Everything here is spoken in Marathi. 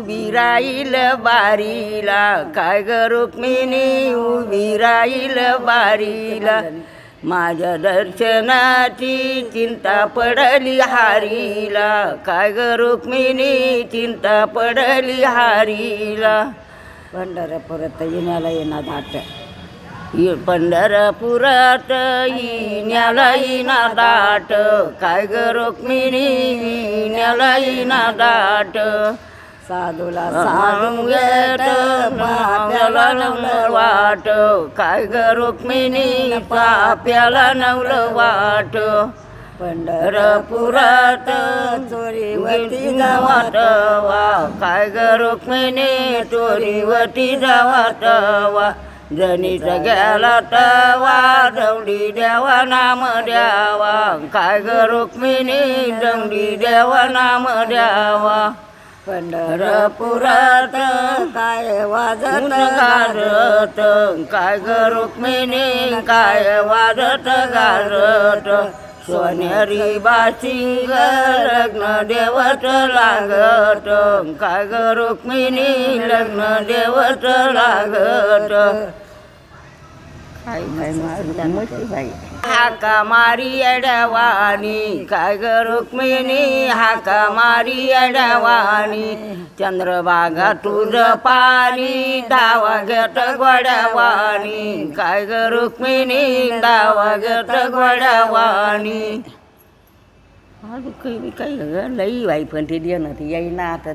उभी राहील बारीला, काय ग रुक्मिणी उभी राहील बारीला. माझ्या दर्शनाची चिंता पडली हारीला, काय ग रुक्मिणी चिंता पडली हारीला. पंढरपुरात येण्याला येणार दाट, पंढरपुरात येण्याला येना दाट, काय ग रुक्मिणी येण्याला येना दाट. साधूला सांगेत पाप्याला नवलं वाट, काय ग रुक्मिणी पाप्याला नवलं वाट. पंढरपुरात चोरीवती जावात वा, काय ग रुक्मिणी चोरीवती जावात वा. जनीच गेला तवा दौडी द्यावा नाम द्यावा, काय ग रुक्मिणी दौडी द्यावा नाम द्यावा. पंढरपुरात काय वाजत गाजत, काय ग रुक्मिणी काय वाजत गाजत. सोनेरी बाशिंग लग्न देवत लागत, काय ग रुक्मिणी लग्न देवत लागत. हाका मारी अडवानी, काय ग रुक्मिणी हाका मारी अडवानी. चंद्रभागा तुझ पाणी धावा घेत गोड्यावानी, काय ग रुक्मिणी धावा घेत गोड्यावानी. काही काही लई बाई पण ते देणं ते येईना आता.